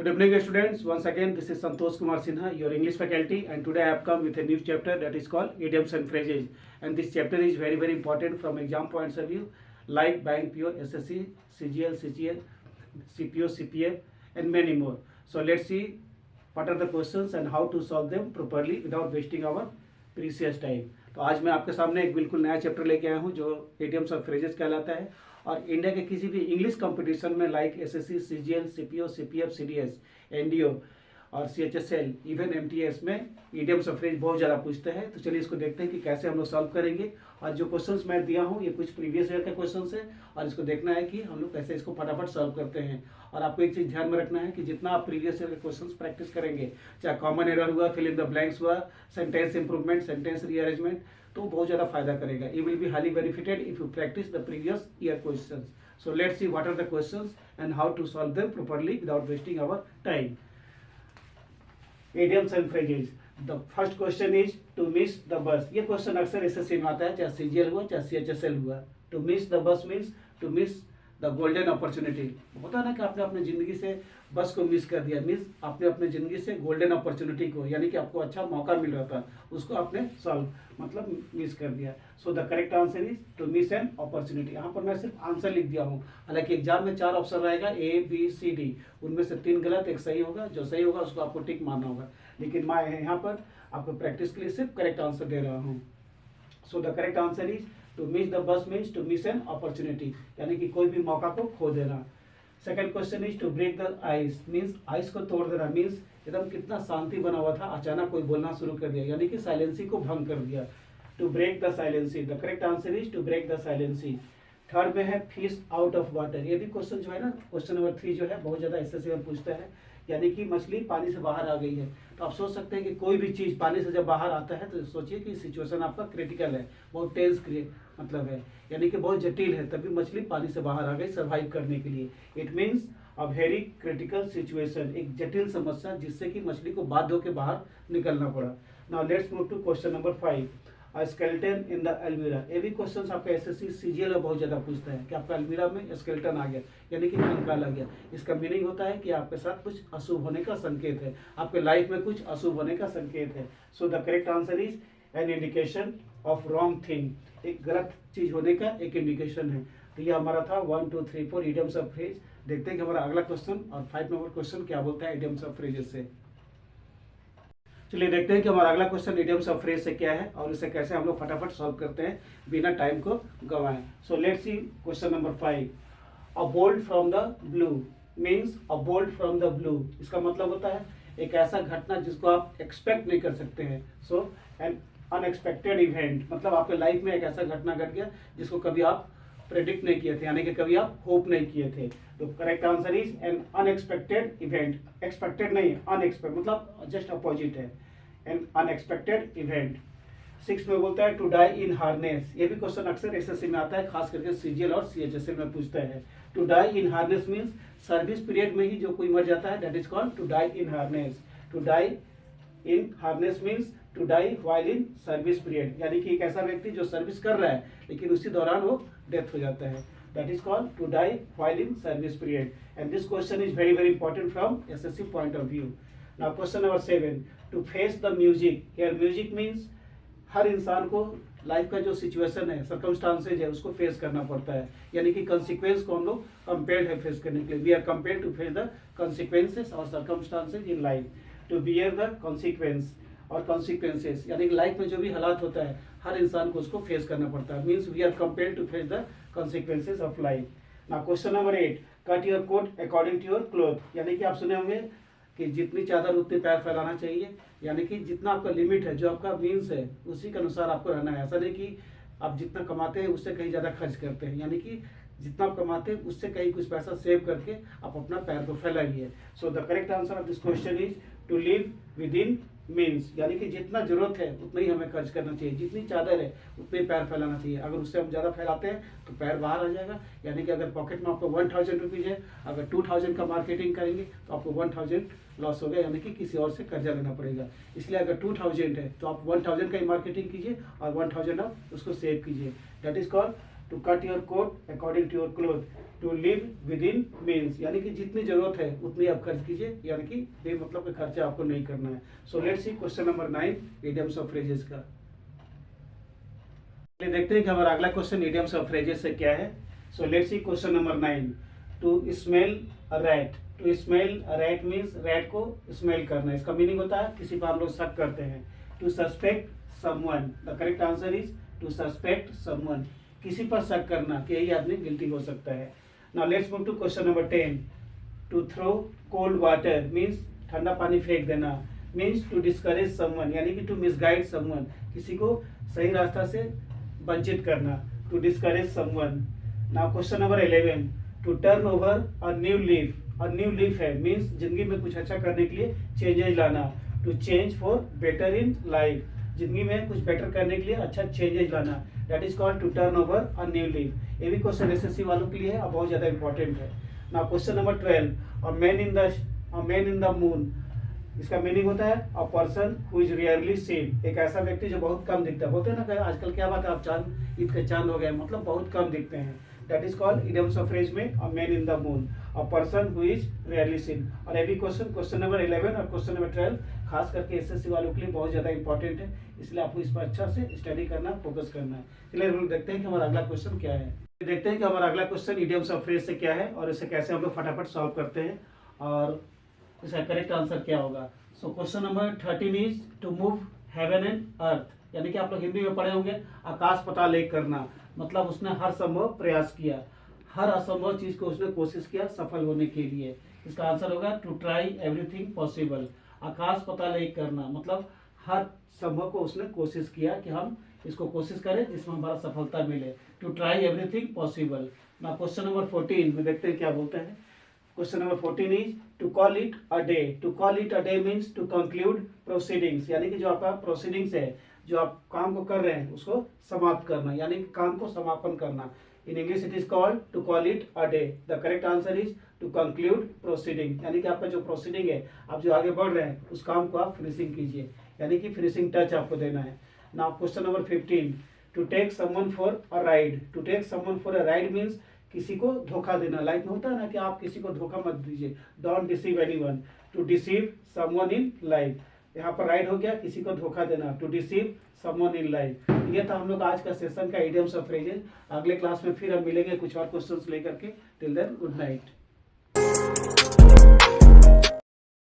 Good evening, students. Once again, this is Santosh Kumar Sinha, your English faculty, and today I have come with a new chapter that is called idioms and phrases. And this chapter is very, very important from exam points of view, like Bank PO, SSC, CGL, CGL, CPO, CPF, and many more. So let's see what are the questions and how to solve them properly without wasting our precious time. तो आज मैं आपके सामने एक बिल्कुल नया chapter लेके आया हूँ जो idioms और phrases कहलाता है और इंडिया के किसी भी इंग्लिश कंपटीशन में like SSC, CGL, CPO, CPF, CDS, NDO और सीएचएसएल, इवन एमटीएस में इडियम्स और फ्रेज बहुत ज़्यादा पूछते हैं। तो चलिए इसको देखते हैं कि कैसे हम लोग सॉल्व करेंगे। और जो क्वेश्चंस मैं दिया हूँ ये कुछ प्रीवियस ईयर के क्वेश्चंस है और इसको देखना है कि हम लोग कैसे इसको फटाफट सॉल्व करते हैं। और आपको एक चीज़ ध्यान में रखना है कि जितना आप प्रीवियस ईयर के क्वेश्चंस प्रैक्टिस करेंगे, चाहे कॉमन एरर हुआ, फिल इन द ब्लैंक्स हुआ, सेंटेंस इंप्रूवमेंट, सेंटेंस रीअरेंजमेंट, तो बहुत ज़्यादा फायदा करेगा। You will be highly benefited if you practice the previous year questions. So let's see what are the questions and how to solve them properly without wasting our time. Idioms and phrases. The first question is to miss the bus. ये question अक्सर SSC में आता है, चाहे CGL हुआ चाहे CHSL हुआ. To miss the bus means to miss the golden opportunity. होता है ना कि आपने अपने जिंदगी से बस को मिस कर दिया, मीन्स आपने अपने जिंदगी से गोल्डन अपॉर्चुनिटी को, यानी कि आपको अच्छा मौका मिल रहा था, उसको आपने सॉल्व मतलब मिस कर दिया. So the correct answer is to miss an opportunity. यहाँ पर मैं सिर्फ आंसर लिख दिया हूँ, हालांकि एग्जाम में 4 ऑप्शन रहेगा ए बी सी डी, उनमें से 3 गलत, एक सही होगा. जो सही होगा उसको आपको टिक मारना होगा, लेकिन मैं यहाँ पर आपको प्रैक्टिस के लिए सिर्फ करेक्ट आंसर दे रहा हूँ. So the correct answer is to miss the bus means to miss an opportunity, यानी कि कोई भी मौका को खो देना. Second question is to break the ice means ice को तोड़ देना, मीन्स एकदम कितना शांति बना हुआ था, अचानक कोई बोलना शुरू कर दिया, यानी कि साइलेंसी को भंग कर दिया. To break the silence. The correct answer is to break the silence. Third में है फिश आउट ऑफ वाटर. ये भी क्वेश्चन जो है ना, क्वेश्चन नंबर 3 जो है बहुत ज़्यादा एसएससी में पूछता है, यानी कि मछली पानी से बाहर आ गई है. तो आप सोच सकते हैं कि कोई भी चीज़ पानी से जब बाहर आता है तो सोचिए कि सिचुएशन आपका क्रिटिकल है, बहुत टेंस मतलब है, यानी कि बहुत जटिल है, तभी मछली पानी से बाहर आ गई सर्वाइव करने के लिए. It means a very critical situation, एक जटिल समस्या जिससे कि मछली को बाध्य होकर बाहर निकलना पड़ा. Now let's move to question number 5. Skeleton in the almirah. ये भी क्वेश्चन आपका एसएससी सीजीएल में बहुत ज़्यादा पूछता है कि आपका अलमीरा में स्केलेटन आ गया, यानी कि कंकाल आ गया. इसका मीनिंग होता है कि आपके साथ कुछ अशुभ होने का संकेत है, आपके लाइफ में कुछ अशुभ होने का संकेत है. सो the correct answer is an indication of wrong thing. एक गलत चीज होने का एक इंडिकेशन है. तो ये हमारा था 1 2 3 4 इडियम्स ऑफ फ्रेज. देखते हैं कि हमारा अगला क्वेश्चन और 5 नंबर क्वेश्चन क्या बोलता है इडियम्स ऑफ फ्रेजेस से. चलिए देखते हैं कि हमारा अगला क्वेश्चन इडियम्स ऑफ फ्रेज से क्या है और इसे कैसे हम लोग फटाफट सॉल्व करते हैं बिना टाइम को गंवाएं. So let's see question number 5. A bolt from the blue means a bolt from the blue. इसका मतलब होता है एक ऐसा घटना जिसको आप एक्सपेक्ट नहीं कर सकते हैं. सो एन अनएक्सपेक्टेड इवेंट, मतलब आपके लाइफ में एक ऐसा घटना घट गया जिसको कभी आप प्रेडिक्ट नहीं किए थे, यानी कि कभी आप होप नहीं किए थे. तो correct answer is an unexpected event. Expected नहीं, अनएक्सपेक्टेड मतलब जस्ट अपोजिट है, एन अनएक्सपेक्टेड इवेंट. 6 में बोलता है टू डाई इन हार्नेस. ये भी क्वेश्चन अक्सर एसएससी में आता है, खास करके सीजीएल और सीएचएसएल में पूछता है. To die in harness means service period में ही जो कोई मर जाता है, that is called to die in harness. To die in harness means to die while in service period, यानी कि एक ऐसा व्यक्ति जो सर्विस कर रहा है लेकिन उसी दौरान वो डेथ हो जाता है. That is called to die while in service period. And this question is very very important from SSC point of view. Now question number 7. To face the music. Here music means हर इंसान को life का जो situation है, circumstances है, उसको face करना पड़ता है, यानी कि कंसिक्वेंस को हम लोग कंपेल्ड है फेस करने के लिए. We are compelled to face the consequences और circumstances in life. To bear the consequence और कॉन्सिक्वेंसेस, यानी कि लाइफ में जो भी हालात होता है हर इंसान को उसको फेस करना पड़ता है. Means we are compelled to face the consequences of life. Now question number 8. Cut your coat according to your cloth. यानी कि आप सुने होंगे कि जितनी चादर उतने पैर फैलाना चाहिए, यानी कि जितना आपका लिमिट है, जो आपका मीन्स है, उसी के अनुसार आपको रहना है. ऐसा नहीं कि आप जितना कमाते हैं उससे कहीं ज़्यादा खर्च करते हैं, यानी कि जितना आप कमाते हैं उससे कहीं कुछ पैसा सेव करके आप अपना पैर को फैलाइए. So the correct answer of this question is to live within means, यानी कि जितना जरूरत है उतना ही हमें खर्च करना चाहिए, जितनी चादर है उतने ही पैर फैलाना चाहिए. अगर उससे हम ज़्यादा फैलाते हैं तो पैर बाहर आ जाएगा, यानी कि अगर पॉकेट में आपको 1000 रुपीज़ है, अगर 2000 का मार्केटिंग करेंगे तो आपको 1000 लॉस हो गया, यानी कि किसी और से कर्जा लेना पड़ेगा. इसलिए अगर 2000 है तो आप 1000 का ही मार्केटिंग कीजिए और 1000 आप उसको सेव कीजिए. That is called to cut your coat according to your cloth, to live within means यानी कि जितनी जरूरत है उतनी आप खर्च कीजिए, यानी कि बेमतलब का खर्चा आपको नहीं करना है। So let's see question number 9 idioms of phrases का। देखते हैं कि हमारा अगला क्वेश्चन इडियम्स ऑफ फ्रेजेस से क्या है। So let's see question number 9, to smell a rat. To smell a rat means rat को स्मेल करना, इसका मीनिंग होता है किसी पर हम लोग शक करते हैं। To suspect someone, the correct answer is to suspect someone, किसी पर शक करना कि यही आदमी गिल्टी हो सकता है। Now let's move to question number 10, to throw cold water means ठंडा पानी फेंक देना, मीन्स टू डिस्करेज समवन यानी कि टू मिसगाइड समवन, किसी को सही रास्ता से वंचित करना, to discourage someone. Now question number 11, to turn over a new leaf. A new leaf है मीन्स जिंदगी में कुछ अच्छा करने के लिए चेंजेस लाना, to change for better in life, जिंदगी में कुछ बेटर करने के लिए अच्छा चेंजेस लाना, that is called to turn over a new leaf. ये भी क्वेश्चन एसएससी वालों के लिए है और बहुत ज्यादा इंपॉर्टेंट है। Now question number 12, a man in the moon, इसका मीनिंग होता है a person who is rarely seen, एक ऐसा व्यक्ति जो बहुत कम दिखता है। बोलते हैं ना आजकल क्या बात है, आप चांद ईद के चांद हो गए, मतलब बहुत कम दिखते हैं, that is called idioms of phrase में a man in the moon, a person who is rarely seen. और ये भी क्वेश्चन नंबर 11 और क्वेश्चन नंबर 12 खास करके एसएससी वालों के लिए बहुत ज्यादा इंपॉर्टेंट है, इसलिए आपको इस पर अच्छा से स्टडी करना, फोकस करना है। चलिए हम लोग देखते हैं कि हमारा अगला क्वेश्चन क्या है। देखते हैं कि हमारा अगला क्वेश्चन इडियम्स ऑफ फ्रेज से क्या है और इसे कैसे हम लोग फटाफट सॉल्व करते हैं और इसका करेक्ट आंसर क्या होगा। So question number 13 is to move heaven and earth, यानी कि आप लोग हिंदी में पढ़े होंगे आकाश पताल एक करना, मतलब उसने हर संभव प्रयास किया, हर असंभव चीज को उसने कोशिश किया सफल होने के लिए। इसका आंसर होगा टू ट्राई एवरीथिंग पॉसिबल। आकाश पताल एक करना मतलब हर संभव को उसने कोशिश किया कि हम इसको कोशिश करें जिसमें हमारा सफलता मिले, टू ट्राई एवरीथिंग पॉसिबल। ना क्वेश्चन नंबर 14 में देखते हैं क्या बोलते हैं। Question number 14 is to call it a day. To call it a day means to conclude proceedings, यानी कि जो आपका प्रोसीडिंग्स है, जो आप काम को कर रहे हैं उसको समाप्त करना, यानी कि काम को समापन करना। In English it is called to call it a day. The correct answer is to conclude proceeding, यानी कि आपका जो प्रोसीडिंग है, आप जो आगे बढ़ रहे हैं उस काम को आप फिनिशिंग कीजिए, यानी कि फिनिशिंग टच आपको देना है। Now question number 15, to take someone for a ride. To take someone for a ride means किसी को धोखा देना। लाइफ में होता है ना कि आप किसी को धोखा मत दीजिए, don't deceive anyone, to deceive someone in life. यहाँ पर राइट हो गया किसी को धोखा देना, to deceive someone in life. ये था हम लोग आज का सेशन का इडियम्स ऑफ फ्रेजेस। अगले क्लास में फिर हम मिलेंगे कुछ और क्वेश्चंस लेकर के। Till then good night.